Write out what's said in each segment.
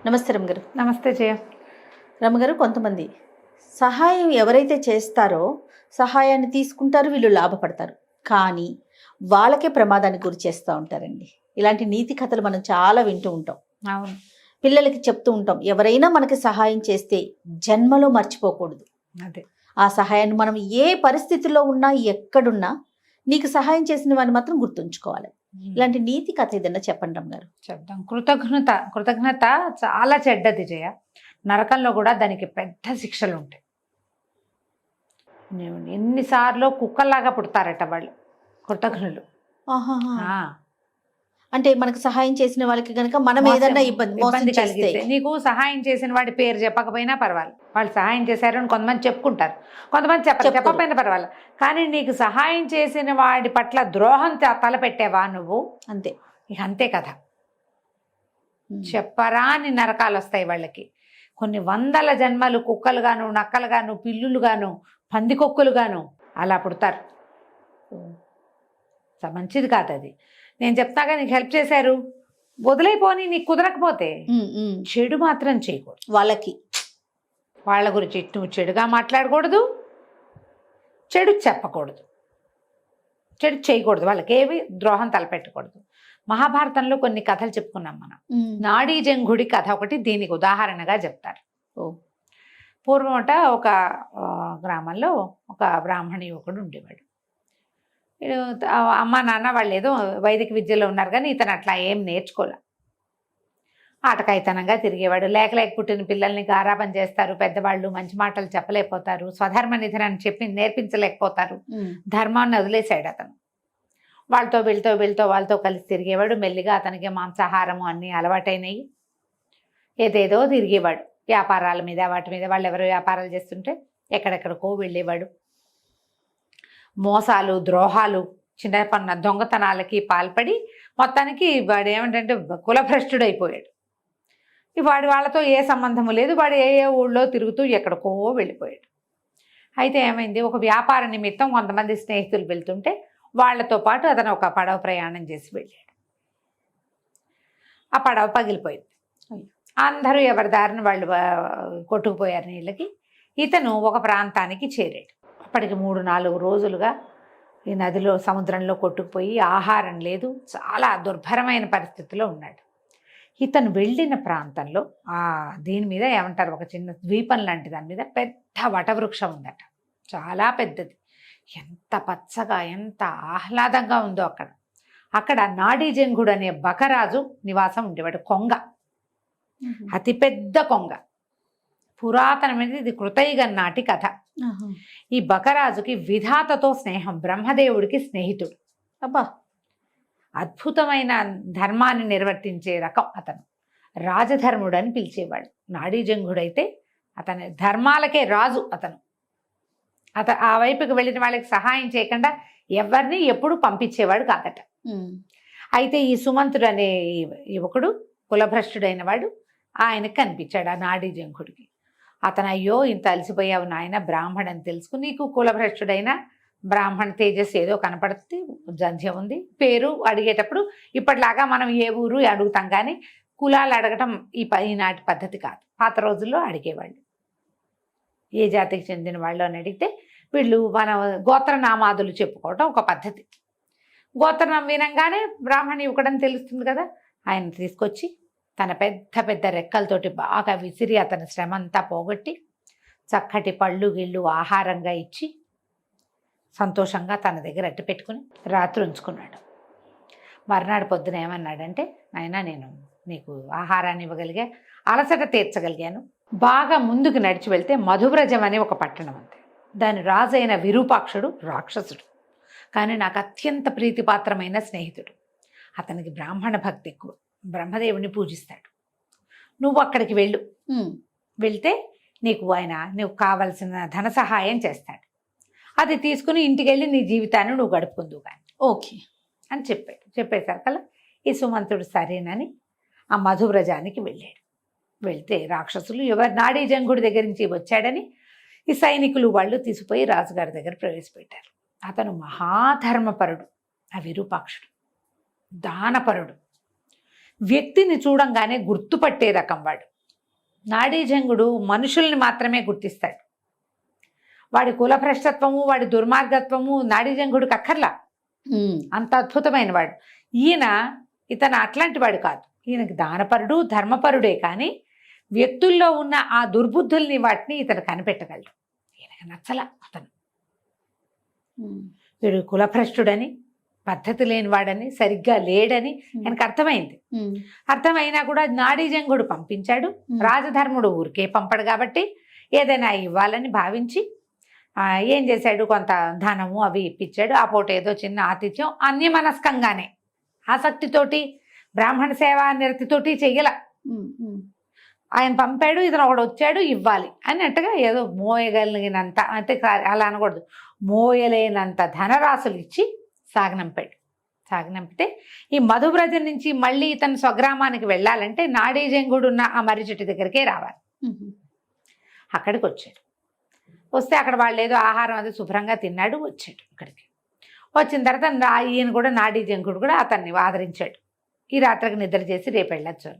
నమస్తే రమగారు. నమస్తే జయ. రమగారు, కొంతమంది సహాయం ఎవరైతే చేస్తారో సహాయాన్ని తీసుకుంటారు, వీళ్ళు లాభపడతారు. కానీ వాళ్ళకే ప్రమాదానికి గురి చేస్తూ ఉంటారండి. ఇలాంటి నీతి కథలు మనం చాలా వింటూ ఉంటాం. అవును, పిల్లలకి చెప్తూ ఉంటాం, ఎవరైనా మనకి సహాయం చేస్తే జన్మలో మర్చిపోకూడదు. అదే ఆ సహాయాన్ని మనం ఏ పరిస్థితుల్లో ఉన్నా, ఎక్కడున్నా నీకు సహాయం చేసిన వాడిని మాత్రం గుర్తుంచుకోవాలి. ఇలాంటి నీతి కథ ఏదన్నా చెప్పండి రమగారు. చెప్దాం. కృతజ్ఞత చాలా చెడ్డది జయ. నరకంలో కూడా దానికి పెద్ద శిక్షలు ఉంటాయి. ఎన్నిసార్లు కుక్కల్లాగా పుడతారట వాళ్ళు కృతజ్ఞులు. ఆహాహా. ఆ, అంటే మనకు సహాయం చేసిన వాళ్ళకి కనుక మనం ఏదన్నా ఇబ్బంది కలిగితే నీకు సహాయం చేసిన వాడి పేరు చెప్పకపోయినా పర్వాలేదు, వాళ్ళు సహాయం చేశారు అని కొంతమంది చెప్పుకుంటారు, కొంతమంది చెప్పకపోయినా పర్వాలేదు. కానీ నీకు సహాయం చేసిన వాడి పట్ల ద్రోహం తలపెట్టావా నువ్వు, అంతే. ఇక అంతే కదా. చెప్పరాని నరకాలు వస్తాయి వాళ్ళకి. కొన్ని వందల జన్మలు కుక్కలుగాను, నక్కలుగాను, పిల్లులుగాను, పందికొక్కులుగాను అలా పుడతారు. మంచిది కాదు అది. నేను చెప్తాగా, నీకు హెల్ప్ చేశారు, వదిలేపోని, నీకు కుదరకపోతే చెడు మాత్రం చేయకూడదు. వాళ్ళ గురించి నువ్వు చెడుగా మాట్లాడకూడదు, చెడు చెప్పకూడదు, చెడు చేయకూడదు, వాళ్ళకి ఏవి ద్రోహం తలపెట్టకూడదు. మహాభారతంలో కొన్ని కథలు చెప్పుకున్నాం మనం. నాడీ జంఘుడి కథ ఒకటి దీనికి ఉదాహరణగా చెప్తారు. పూర్వమట ఒక గ్రామంలో ఒక బ్రాహ్మణ యువకుడు ఉండేవాడు. అమ్మ నాన్న వాళ్ళు ఏదో వైదిక విద్యలో ఉన్నారు, కానీ ఇతను అట్లా ఏం నేర్చుకోలే. ఆటకాయితనంగా తిరిగేవాడు. లేక పుట్టిన పిల్లల్ని గారాబం చేస్తారు పెద్దవాళ్ళు, మంచి మాటలు చెప్పలేకపోతారు, స్వధర్మ నిధనని చెప్పి నేర్పించలేకపోతారు, ధర్మాన్ని వదిలేశాడు అతను. వాళ్ళతో కలిసి తిరిగేవాడు. మెల్లిగా అతనికి మాంసాహారము అన్నీ అలవాటైనవి. ఏదేదో తిరిగేవాడు, వ్యాపారాల మీద వాటి మీద. వాళ్ళు ఎవరో వ్యాపారాలు చేస్తుంటే ఎక్కడెక్కడికో వెళ్ళేవాడు. మోసాలు, ద్రోహాలు, చిన్న దొంగతనాలకి పాల్పడి మొత్తానికి వాడు ఏమిటంటే కులభ్రష్టుడైపోయాడు. వాడి వాళ్ళతో ఏ సంబంధము లేదు. వాడు ఏ ఊళ్ళో తిరుగుతూ ఎక్కడికో వెళ్ళిపోయాడు. అయితే ఏమైంది, ఒక వ్యాపార నిమిత్తం కొంతమంది స్నేహితులు వెళ్తుంటే వాళ్లతో పాటు అతను ఒక పడవ ప్రయాణం చేసి వెళ్ళాడు. ఆ పడవ పగిలిపోయింది. అందరూ ఎవరి దారిని వాళ్ళు కొట్టుకుపోయారు నీళ్ళకి. ఇతను ఒక ప్రాంతానికి చేరాడు. అప్పటికి 3-4 రోజులుగా ఈ నదిలో, సముద్రంలో కొట్టుకుపోయి ఆహారం లేదు, చాలా దుర్భరమైన పరిస్థితిలో ఉన్నాడు. ఇతను వెళ్ళిన ప్రాంతంలో దీని మీద ఏమంటారు, ఒక చిన్న ద్వీపం లాంటి దాని మీద పెద్ద వటవృక్షం ఉందట, చాలా పెద్దది. ఎంత పచ్చగా, ఎంత ఆహ్లాదంగా ఉందో అక్కడ నాడీజంఘుడు అనే బకరాజు నివాసం ఉండేవాడు. కొంగ, అతిపెద్ద కొంగ, పురాతనమైనది. ఇది కృతయుగం నాటి కథ. ఈ బకరాజుకి విధాతతో స్నేహం, బ్రహ్మదేవుడికి స్నేహితుడు. అబ్బా, అద్భుతమైన ధర్మాన్ని నిర్వర్తించే రకం అతను. రాజధర్ముడు అని పిలిచేవాడు. నాడీజంఘుడైతే అతని ధర్మాలకే రాజు అతను. ఆ వైపుకి వెళ్ళిన వాళ్ళకి సహాయం చేయకుండా ఎవరిని ఎప్పుడు పంపించేవాడు కాదట. అయితే ఈ సుమంతుడు అనే యువకుడు, కులభ్రష్టుడైన వాడు, ఆయనకు కనిపించాడు ఆ నాడీజంఘుడికి. అతను, అయ్యో ఇంత అలసిపోయావు నాయన, బ్రాహ్మణని తెలుసుకుని, నీకు కులభ్రష్టుడైన బ్రాహ్మణ తేజస్సు ఏదో కనపడుతుంది, జంధ్యం ఉంది. పేరు అడిగేటప్పుడు ఇప్పటిలాగా మనం ఏ ఊరు అడుగుతాం, కానీ కులాలు అడగటం ఈనాటి పద్ధతి కాదు. పాత రోజుల్లో అడిగేవాళ్ళు, ఏ జాతికి చెందిన వాళ్ళు అని అడిగితే వీళ్ళు మన గోత్రనామాదులు చెప్పుకోవటం ఒక పద్ధతి. గోత్రనామం వినంగానే బ్రాహ్మణ యువకుడని తెలుస్తుంది కదా. ఆయన తీసుకొచ్చి తన పెద్ద రెక్కలతోటి బాగా విసిరి అతని శ్రమ అంతా పోగొట్టి చక్కటి పళ్ళు గిళ్ళు ఆహారంగా ఇచ్చి సంతోషంగా తన దగ్గర అట్టు పెట్టుకుని రాత్రి ఉంచుకున్నాడు. మర్నాడు పొద్దున ఏమన్నాడంటే, నాయనా, నేను నీకు ఆహారాన్ని ఇవ్వగలిగా, అలసట తీర్చగలిగాను. బాగా ముందుకు నడిచి వెళ్తే మధువ్రజం అనే ఒక పట్టణం ఉంది. దాని రాజు అయిన విరూపాక్షుడు రాక్షసుడు, కానీ నాకు అత్యంత ప్రీతిపాత్రమైన స్నేహితుడు. అతనికి బ్రాహ్మణ భక్తి ఎక్కువ, బ్రహ్మదేవుని పూజిస్తాడు. నువ్వు అక్కడికి వెళ్తే నీకు కావలసిన ధన సహాయం చేస్తాడు. అది తీసుకుని ఇంటికి వెళ్ళి నీ జీవితాన్ని నువ్వు గడుపుకుందువు కానీ, ఓకే అని చెప్పేసరికల్లా ఈ సుమంతుడు సరేనని ఆ మధువ్రజానికి వెళ్ళాడు. వెళ్తే రాక్షసులు నాడీజంఘుడి దగ్గర నుంచి వచ్చాడని ఈ సైనికులు వాళ్ళు తీసుకుపోయి రాజుగారి దగ్గర ప్రవేశపెట్టారు. అతను మహాధర్మపరుడు, ఆ విరూపాక్షుడు దానపరుడు. వ్యక్తిని చూడంగానే గుర్తుపట్టే రకం వాడు. నాడీజంగుడు మనుషుల్ని మాత్రమే గుర్తిస్తాడు. వాడి కులభ్రష్టత్వము, వాడి దుర్మార్గత్వము నాడీజంగుడికి అక్కర్లా. అంత అద్భుతమైన వాడు. ఇతను అట్లాంటి వాడు కాదు. ఈయనకి దానపరుడు, ధర్మపరుడే, కానీ వ్యక్తుల్లో ఉన్న ఆ దుర్బుద్ధుల్ని వాటిని ఇతను కనిపెట్టగలడు. ఈయనకి నచ్చల అతను. వీడు కులభ్రష్టుడని, పద్ధతి లేనివాడని, సరిగ్గా లేడని ఆయనకు అర్థమైంది. అర్థమైనా కూడా నాడీజంగుడు పంపించాడు. రాజధర్ముడు ఊరికే పంపడు కాబట్టి ఏదైనా ఇవ్వాలని భావించి ఏం చేశాడు, కొంత ధనము అవి ఇప్పించాడు. ఆ పూట ఏదో చిన్న ఆతిథ్యం అన్యమనస్కంగానే, ఆసక్తితోటి, బ్రాహ్మణ సేవా నిరతితోటి చెయ్యల. ఆయన పంపాడు, ఇతను ఒకడు వచ్చాడు ఇవ్వాలి అన్నట్టుగా ఏదో మోయగలిగినంత, అంటే అలా అనకూడదు, మోయలేనంత ధనరాశులు ఇచ్చి సాగనంపాడు. సాగనంపితే ఈ మధువ్రజం నుంచి మళ్ళీ ఇతను స్వగ్రామానికి వెళ్ళాలంటే నాడీజంగుడు ఉన్న ఆ మర్రి చెట్టు దగ్గరికే రావాలి. అక్కడికి వచ్చాడు. వస్తే అక్కడ వాళ్ళు ఏదో ఆహారం అది శుభ్రంగా తిన్నాడు. వచ్చాడు. ఇక్కడికి వచ్చిన తర్వాత ఈయన కూడా నాడీజంగుడు కూడా అతన్ని ఆదరించాడు. ఈ రాత్రికి నిద్ర చేసి రేపు వెళ్ళొచ్చు.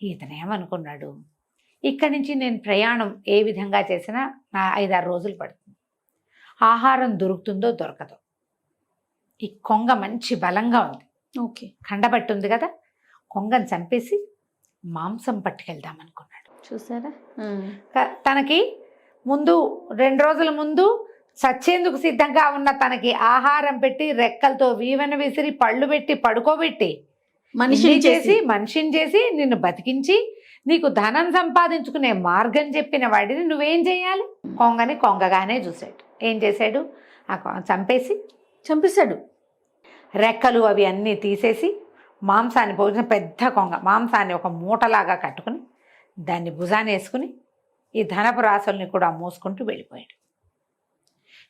ఇతను ఏమనుకున్నాడు, ఇక్కడి నుంచి నేను ప్రయాణం ఏ విధంగా చేసినా నా 5-6 రోజులు పడుతుంది. ఆహారం దొరుకుతుందో దొరకదో. ఈ కొంగ మంచి బలంగా ఉంది, ఓకే, కండబట్టి ఉంది కదా, కొంగను చంపేసి మాంసం పట్టుకెళ్దాం అనుకున్నాడు. చూసారా, తనకి ముందు 2 రోజుల ముందు చచ్చేందుకు సిద్ధంగా ఉన్న తనకి ఆహారం పెట్టి, రెక్కలతో వీవెన విసిరి, పళ్ళు పెట్టి, పడుకోబెట్టి, మనిషిని చేసి నిన్ను బతికించి నీకు ధనం సంపాదించుకునే మార్గం చెప్పిన వాడిని నువ్వేం చేయాలి? కొంగని కొంగగానే చూశాడు. ఏం చేశాడు, చంపేశాడు. రెక్కలు అవి అన్నీ తీసేసి మాంసాన్ని పోసిన పెద్ద కొంగ మాంసాన్ని ఒక మూటలాగా కట్టుకుని దాన్ని భుజాన్ని వేసుకుని ఈ ధనపు రాసుల్ని కూడా మోసుకుంటూ వెళ్ళిపోయాడు.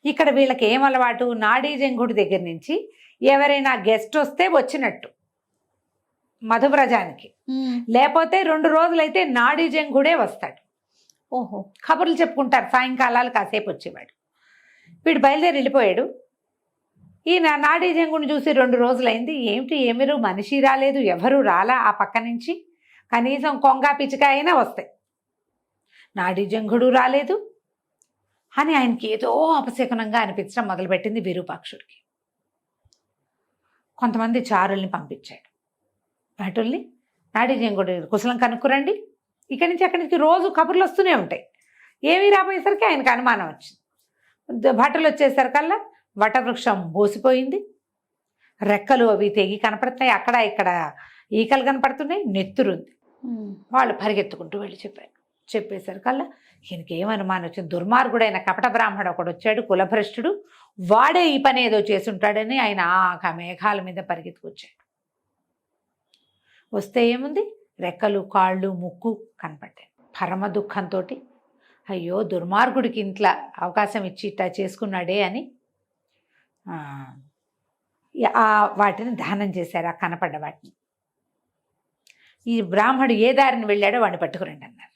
ఇక్కడ వీళ్ళకి ఏం అలవాటు, నాడీజంగుడి దగ్గర నుంచి ఎవరైనా గెస్ట్ వస్తే వచ్చినట్టు మధువ్రజానికి, లేకపోతే 2 రోజులైతే నాడీజంగుడే వస్తాడు. ఓహో, కబుర్లు చెప్పుకుంటారు. సాయంకాలాలు కాసేపు వచ్చేవాడు. వీడు బయలుదేరి వెళ్ళిపోయాడు. ఈయన నాడీజంగుడిని చూసి 2 రోజులైంది. ఏమిరు మనిషి రాలేదు, ఎవరు రాలా ఆ పక్క నుంచి, కనీసం కొంగ పిచ్చిక అయినా వస్తాయి, నాడీజంగుడు రాలేదు అని ఆయనకి ఏదో అపశకునంగా అనిపించడం మొదలుపెట్టింది విరూపాక్షుడికి. కొంతమంది చారుల్ని పంపించాడు. భటుల్ని, నాడీజంగుడి కుశలం కనుక్కురండి, ఇక్కడి నుంచి అక్కడి నుంచి రోజు కబుర్లు వస్తూనే ఉంటాయి. ఏమీ రాబోయేసరికి ఆయనకు అనుమానం వచ్చింది. భటులు వచ్చేసరికల్లా వటవృక్షం బోసిపోయింది, రెక్కలు అవి తెగి కనపడుతున్నాయి, అక్కడ ఇక్కడ ఈకలు కనపడుతున్నాయి, నెత్తురుంది. వాళ్ళు పరిగెత్తుకుంటూ వెళ్ళి చెప్పేసరికల్లా ఈయనకి ఏమనుమానం వచ్చింది, దుర్మార్గుడైన కపట బ్రాహ్మడు ఒకడు వచ్చాడు, కులభ్రష్టుడు, వాడే ఈ పని ఏదో చేసుంటాడని ఆయన ఆ మేఘాల మీద పరిగెత్తుకొచ్చాడు. వస్తే ఏముంది, రెక్కలు, కాళ్ళు, ముక్కు కనపడ్డాయి. పరమ దుఃఖంతో అయ్యో దుర్మార్గుడికి ఇంట్లో అవకాశం ఇచ్చి ఇట్లా చేసుకున్నాడే అని వాటిని దహనం చేశారు, ఆ కనపడ్డ వాటిని. ఈ బ్రాహ్మడు ఏ దారిని వెళ్ళాడో వాడిని పట్టుకురండి అన్నారు.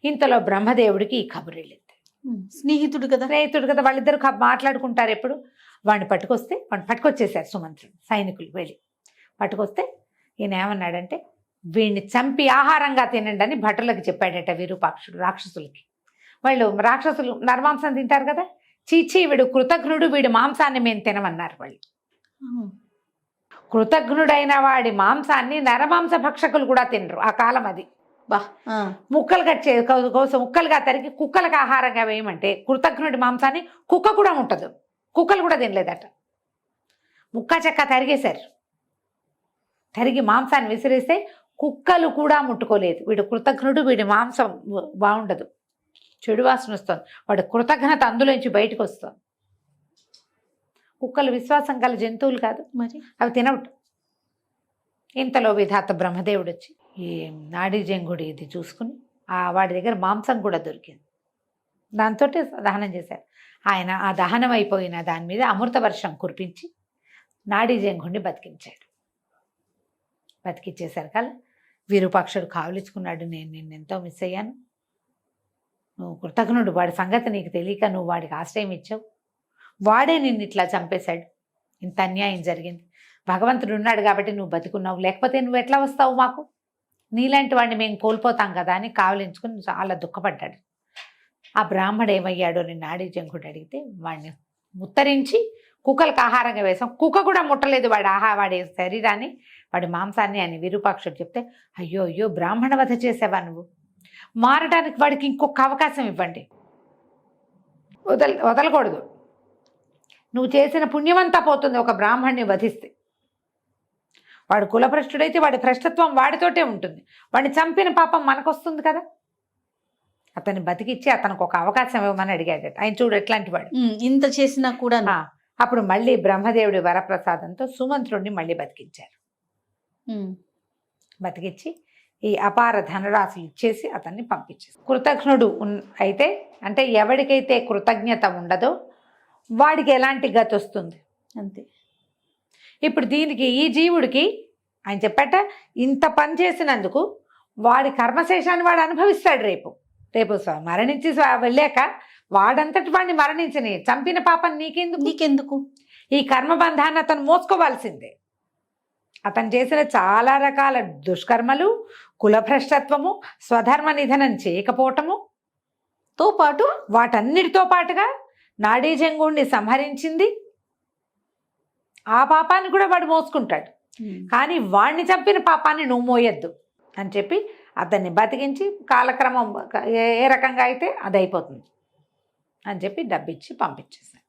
ఇంతలో బ్రహ్మదేవుడికి ఈ కబురు వెళ్ళింది. స్నేహితుడు కదా, వాళ్ళిద్దరు మాట్లాడుకుంటారు ఎప్పుడు. వాడిని పట్టుకొచ్చేసారు సుమంత్రుడు, సైనికులు వెళ్ళి పట్టుకొస్తే ఈయన ఏమన్నాడంటే, వీడిని చంపి ఆహారంగా తినండి అని భటులకు చెప్పాడట విరూపాక్షుడు. రాక్షసులకి, వాళ్ళు రాక్షసులు నరమాంసం తింటారు కదా, చీచీ వీడు కృతఘ్నుడు, వీడి మాంసాన్ని మేము తినమన్నారు వాళ్ళు. కృతఘ్నుడైన వాడి మాంసాన్ని నరమాంస భక్షకులు కూడా తినరు ఆ కాలం. అది ముక్కలు ముక్కలుగా తరిగి కుక్కలకు ఆహారంగా వేయమంటే కృతఘ్నుడి మాంసాన్ని కుక్క కూడా ముట్టదు, కుక్కలు కూడా తినలేదట. ముక్క చెక్క తరిగేశారు. తరిగి మాంసాన్ని విసిరేస్తే కుక్కలు కూడా ముట్టుకోలేదు. వీడు కృతఘ్నుడు, వీడి మాంసం బాగుండదు, చెడు వాసన వస్తుంది, వాడు కృతజ్ఞత అందులోంచి బయటకు వస్తుంది. కుక్కలు విశ్వాసం గల జంతువులు కాదు, మరి అవి తినవట్టు. ఇంతలో విధాత బ్రహ్మదేవుడు వచ్చి ఈ నాడీజంగుడి ఇది చూసుకుని వాడి దగ్గర మాంసం కూడా దొరికింది, దాంతో దహనం చేశారు. ఆయన ఆ దహనం అయిపోయిన దాని మీద అమృత వర్షం కురిపించి నాడీజంగుడిని బతికించాడు. బతికిచ్చేసరికల్లా విరూపాక్షుడు కావలించుకున్నాడు, నేను నిన్నెంతో మిస్ అయ్యాను, నువ్వు కృతజ్ఞుడు, వాడి సంగతి నీకు తెలియక నువ్వు వాడికి ఆశ్రయం ఇచ్చావు, వాడే నిన్ను ఇట్లా చంపేశాడు, ఇంత అన్యాయం జరిగింది, భగవంతుడు ఉన్నాడు కాబట్టి నువ్వు బతుకున్నావు, లేకపోతే నువ్వు ఎట్లా వస్తావు మాకు నీలాంటి వాడిని మేము కోల్పోతాం కదా అని కావలించుకుని చాలా దుఃఖపడ్డాడు. ఆ బ్రాహ్మడు ఏమయ్యాడో అని నాడీ జంకుడు అడిగితే వాడిని ముత్తరించి కుక్కలకు ఆహారంగా వేసాం. కుక్క కూడా ముట్టలేదు వాడి శరీరాన్ని, వాడి మాంసాన్ని అని విరూపాక్షుడు చెప్తే, అయ్యో అయ్యో బ్రాహ్మణ వధ చేసావా నువ్వు, మారడానికి వాడికి ఇంకొక అవకాశం ఇవ్వండి, వదలకూడదు, నువ్వు చేసిన పుణ్యమంతా పోతుంది ఒక బ్రాహ్మణ్ణి వధిస్తే. వాడు కులభ్రష్టుడైతే వాడి భ్రష్టత్వం వాడితోటే ఉంటుంది, వాడిని చంపిన పాపం మనకొస్తుంది కదా. అతన్ని బతికిచ్చి అతనికి ఒక అవకాశం ఇవ్వమని అడిగాడట. ఆయన చూడు ఎట్లాంటి వాడు, ఇంత చేసినా కూడా. అప్పుడు మళ్ళీ బ్రహ్మదేవుడి వరప్రసాదంతో సుమంత్రుడిని మళ్ళీ బతికించారు. బతికిచ్చి ఈ అపార ధనరాశులు ఇచ్చేసి అతన్ని పంపించేసి, కృతజ్ఞుడు అయితే అంటే ఎవరికైతే కృతజ్ఞత ఉండదో వాడికి ఎలాంటి గతి వస్తుంది అంతే. ఇప్పుడు దీనికి ఈ జీవుడికి ఆయన చెప్పట, ఇంత పని చేసినందుకు వాడి కర్మశేషాన్ని వాడు అనుభవిస్తాడు. రేపు మరణించి వెళ్ళాక వాడంతటి వాడిని మరణించని, చంపిన పాపం నీకెందుకు? ఈ కర్మబంధాన్ని అతను మోసుకోవాల్సిందే. అతను చేసిన చాలా రకాల దుష్కర్మలు, కులభ్రష్టత్వము, స్వధర్మ నిధనం చేయకపోవటము తో పాటు వాటన్నిటితో పాటుగా నాడీ జంగుణ్ణి సంహరించింది, ఆ పాపాన్ని కూడా వాడు మోసుకుంటాడు. కానీ వాడిని చంపిన పాపాన్ని నువ్వు మోయొద్దు అని చెప్పి అతన్ని బతికించి కాలక్రమం ఏ రకంగా అయితే అది అయిపోతుంది అని చెప్పి డబ్బిచ్చి పంపించేశారు.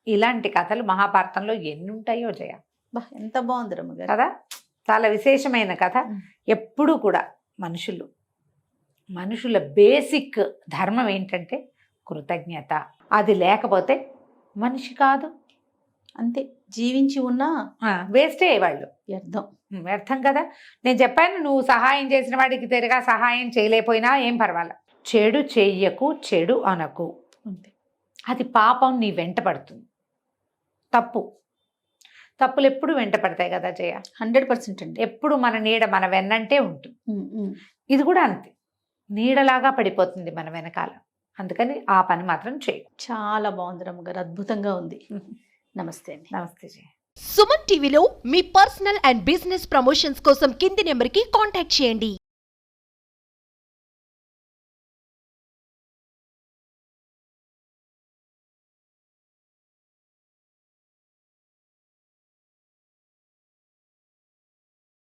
ఇలాంటి కథలు మహాభారతంలో ఎన్ని ఉంటాయో జయ. ఎంత బాగుంది రమ్మగారు కదా, చాలా విశేషమైన కథ. ఎప్పుడూ కూడా మనుషుల బేసిక్ ధర్మం ఏంటంటే కృతజ్ఞత. అది లేకపోతే మనిషి కాదు, అంతే. జీవించి ఉన్నా వేస్టే వాళ్ళు, వ్యర్థం కదా. నేను చెప్పాను, నువ్వు సహాయం చేసిన వాడికి తిరిగా సహాయం చేయలేకపోయినా ఏం పర్వాలేదు. చెడు చెయ్యకు, చెడు అనకు, అంతే. అది పాపం నీ వెంట పడుతుంది. తప్పులు ఎప్పుడు వెంట పడతాయి కదా జయ. 100% అండి. ఎప్పుడు మన నీడ మన వెన్నంటే ఉంటుంది. ఇది కూడా అంతే, నీడలాగా పడిపోతుంది మన వెనకాల. అందుకని ఆ పని మాత్రం చేయి. చాలా బాగుంది రమ్మగారు, అద్భుతంగా ఉంది. నమస్తే అండి. నమస్తే జయ. సుమన్ టీవీలో మీ పర్సనల్ అండ్ బిజినెస్ ప్రమోషన్స్ కోసం కింది నెంబర్కి కాంటాక్ట్ చేయండి.